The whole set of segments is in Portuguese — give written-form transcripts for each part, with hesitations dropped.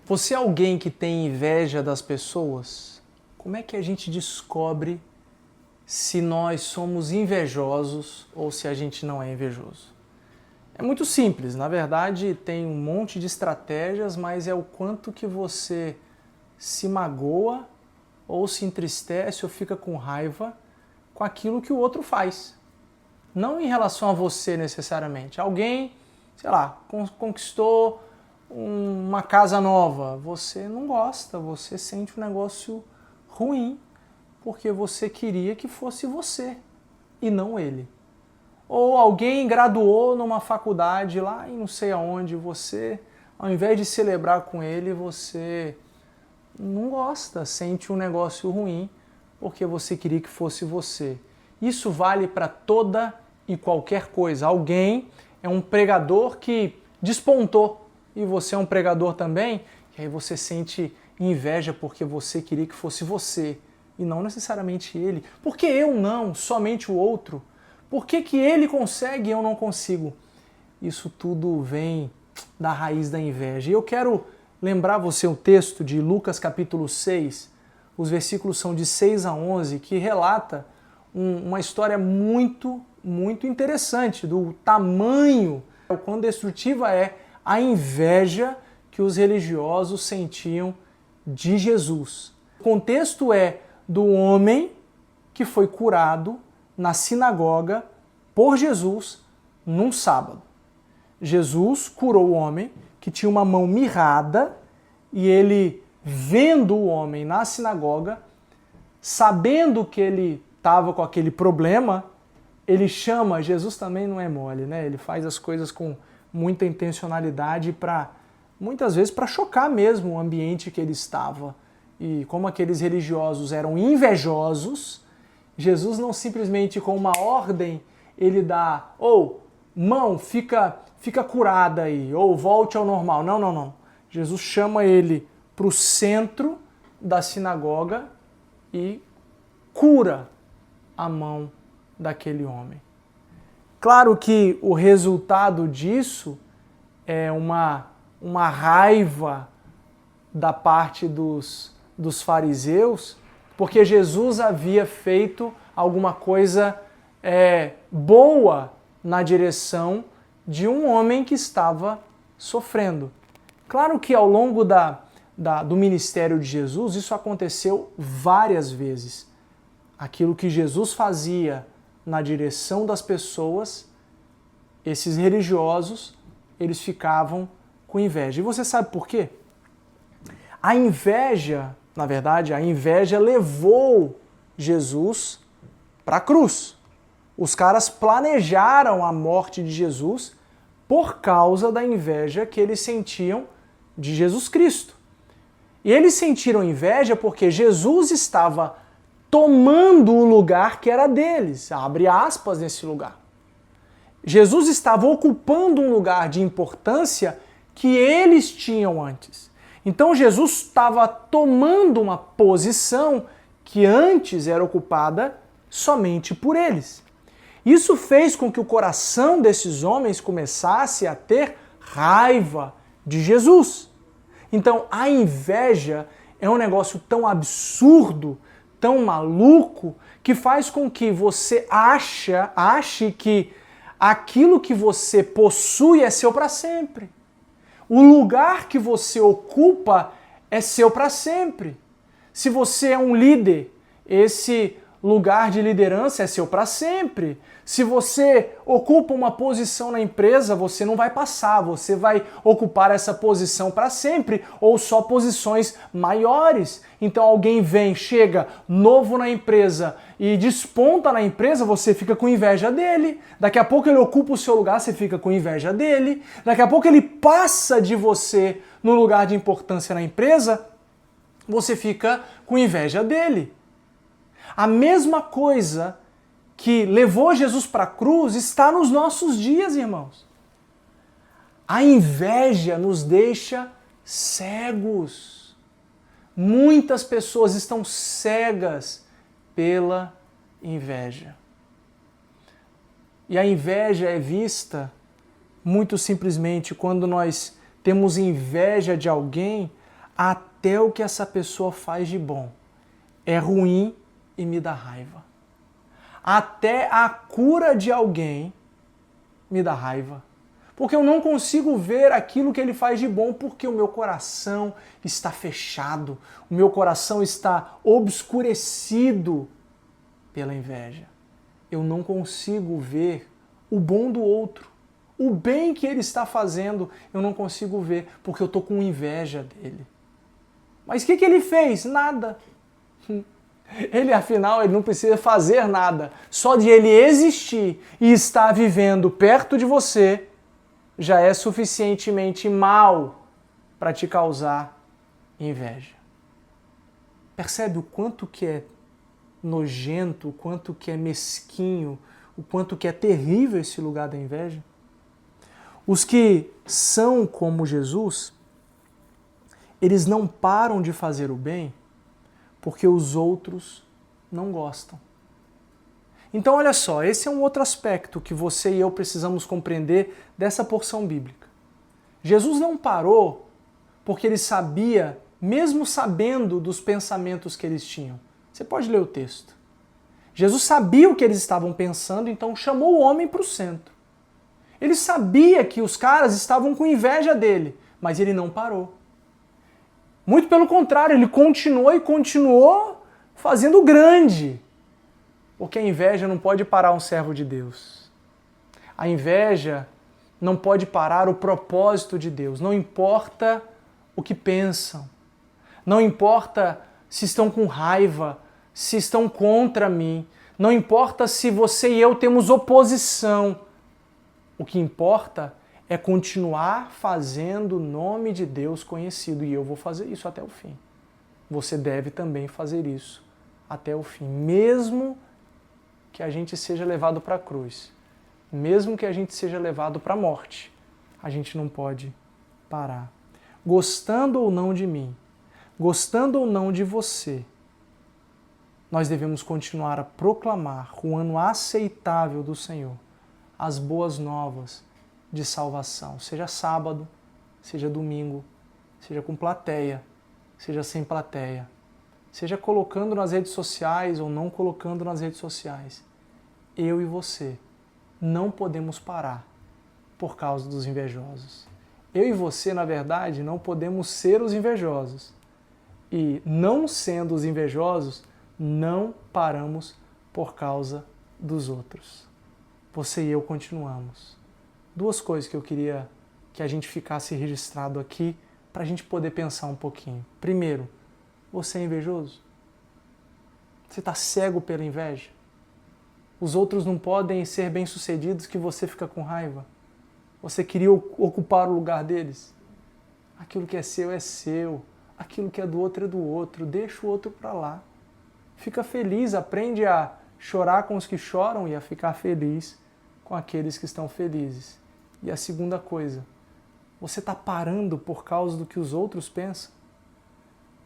Você é alguém que tem inveja das pessoas? Como é que a gente descobre se nós somos invejosos ou se a gente não é invejoso? É muito simples, na verdade tem um monte de estratégias, mas é o quanto que você se magoa ou se entristece ou fica com raiva com aquilo que o outro faz. Não em relação a você necessariamente. Alguém, sei lá, conquistou uma casa nova, você não gosta, você sente um negócio ruim, porque você queria que fosse você e não ele. Ou alguém graduou numa faculdade lá em não sei aonde, você, ao invés de celebrar com ele, você não gosta, sente um negócio ruim, porque você queria que fosse você. Isso vale para toda e qualquer coisa. Alguém é um pregador que despontou e você é um pregador também, e aí você sente inveja porque você queria que fosse você e não necessariamente ele. Por que eu não, somente o outro? Por que ele consegue e eu não consigo? Isso tudo vem da raiz da inveja. E eu quero lembrar você um texto de Lucas capítulo 6, os versículos são de 6 a 11, que relata uma história muito interessante do tamanho, o quão destrutiva é a inveja que os religiosos sentiam de Jesus. O contexto é do homem que foi curado na sinagoga por Jesus num sábado. Jesus curou o homem que tinha uma mão mirrada e ele, vendo o homem na sinagoga, sabendo que ele estava com aquele problema, ele chama, Jesus também não é mole, né? Ele faz as coisas com muita intencionalidade para, muitas vezes, para chocar mesmo o ambiente que ele estava. E como aqueles religiosos eram invejosos, Jesus não simplesmente com uma ordem, ele dá, mão, fica curada aí, ou volte ao normal. Não. Jesus chama ele para o centro da sinagoga e cura a mão daquele homem. Claro que o resultado disso é uma raiva da parte dos fariseus, porque Jesus havia feito alguma coisa boa na direção de um homem que estava sofrendo. Claro que ao longo do ministério de Jesus, isso aconteceu várias vezes. Aquilo que Jesus fazia na direção das pessoas, esses religiosos, eles ficavam com inveja. E você sabe por quê? A inveja, na verdade, a inveja levou Jesus para a cruz. Os caras planejaram a morte de Jesus por causa da inveja que eles sentiam de Jesus Cristo. E eles sentiram inveja porque Jesus estava tomando o lugar que era deles. Abre aspas nesse lugar. Jesus estava ocupando um lugar de importância que eles tinham antes. Então Jesus estava tomando uma posição que antes era ocupada somente por eles. Isso fez com que o coração desses homens começasse a ter raiva de Jesus. Então a inveja é um negócio tão absurdo, tão maluco, que faz com que você ache que aquilo que você possui é seu para sempre. O lugar que você ocupa é seu para sempre. Se você é um líder, esse lugar de liderança é seu para sempre. Se você ocupa uma posição na empresa, você não vai passar, você vai ocupar essa posição para sempre ou só posições maiores. Então alguém chega novo na empresa e desponta na empresa, você fica com inveja dele. Daqui a pouco ele ocupa o seu lugar, você fica com inveja dele. Daqui a pouco ele passa de você no lugar de importância na empresa, você fica com inveja dele. A mesma coisa que levou Jesus para a cruz está nos nossos dias, irmãos. A inveja nos deixa cegos. Muitas pessoas estão cegas pela inveja. E a inveja é vista muito simplesmente quando nós temos inveja de alguém, até o que essa pessoa faz de bom é ruim e me dá raiva. Até a cura de alguém me dá raiva. Porque eu não consigo ver aquilo que ele faz de bom, porque o meu coração está fechado, o meu coração está obscurecido pela inveja. Eu não consigo ver o bom do outro, o bem que ele está fazendo, eu não consigo ver, porque eu estou com inveja dele. Mas o que ele fez? Nada. Ele, afinal, ele não precisa fazer nada. Só de ele existir e estar vivendo perto de você já é suficientemente mal para te causar inveja. Percebe o quanto que é nojento, o quanto que é mesquinho, o quanto que é terrível esse lugar da inveja? Os que são como Jesus, eles não param de fazer o bem porque os outros não gostam. Então, olha só, esse é um outro aspecto que você e eu precisamos compreender dessa porção bíblica. Jesus não parou porque ele sabia, mesmo sabendo dos pensamentos que eles tinham. Você pode ler o texto. Jesus sabia o que eles estavam pensando, então chamou o homem para o centro. Ele sabia que os caras estavam com inveja dele, mas ele não parou. Muito pelo contrário, ele continuou e continuou fazendo grande. Porque a inveja não pode parar um servo de Deus. A inveja não pode parar o propósito de Deus. Não importa o que pensam. Não importa se estão com raiva, se estão contra mim. Não importa se você e eu temos oposição. O que importa é continuar fazendo o nome de Deus conhecido. E eu vou fazer isso até o fim. Você deve também fazer isso até o fim. Mesmo que a gente seja levado para a cruz, mesmo que a gente seja levado para a morte, a gente não pode parar. Gostando ou não de mim, gostando ou não de você, nós devemos continuar a proclamar o ano aceitável do Senhor, as boas novas de salvação, seja sábado, seja domingo, seja com plateia, seja sem plateia, seja colocando nas redes sociais ou não colocando nas redes sociais. Eu e você não podemos parar por causa dos invejosos. Eu e você, na verdade, não podemos ser os invejosos. E não sendo os invejosos, não paramos por causa dos outros. Você e eu continuamos. Duas coisas que eu queria que a gente ficasse registrado aqui para a gente poder pensar um pouquinho. Primeiro, você é invejoso? Você está cego pela inveja? Os outros não podem ser bem-sucedidos que você fica com raiva. Você queria ocupar o lugar deles. Aquilo que é seu. Aquilo que é do outro é do outro. Deixa o outro para lá. Fica feliz, aprende a chorar com os que choram e a ficar feliz com aqueles que estão felizes. E a segunda coisa, você está parando por causa do que os outros pensam?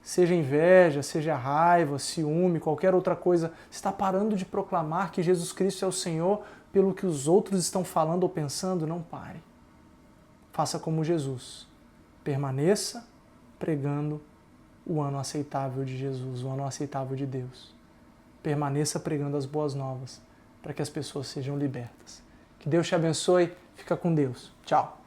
Seja inveja, seja raiva, ciúme, qualquer outra coisa, você está parando de proclamar que Jesus Cristo é o Senhor pelo que os outros estão falando ou pensando? Não pare. Faça como Jesus. Permaneça pregando o ano aceitável de Jesus, o ano aceitável de Deus. Permaneça pregando as boas novas para que as pessoas sejam libertas. Que Deus te abençoe. Fica com Deus. Tchau.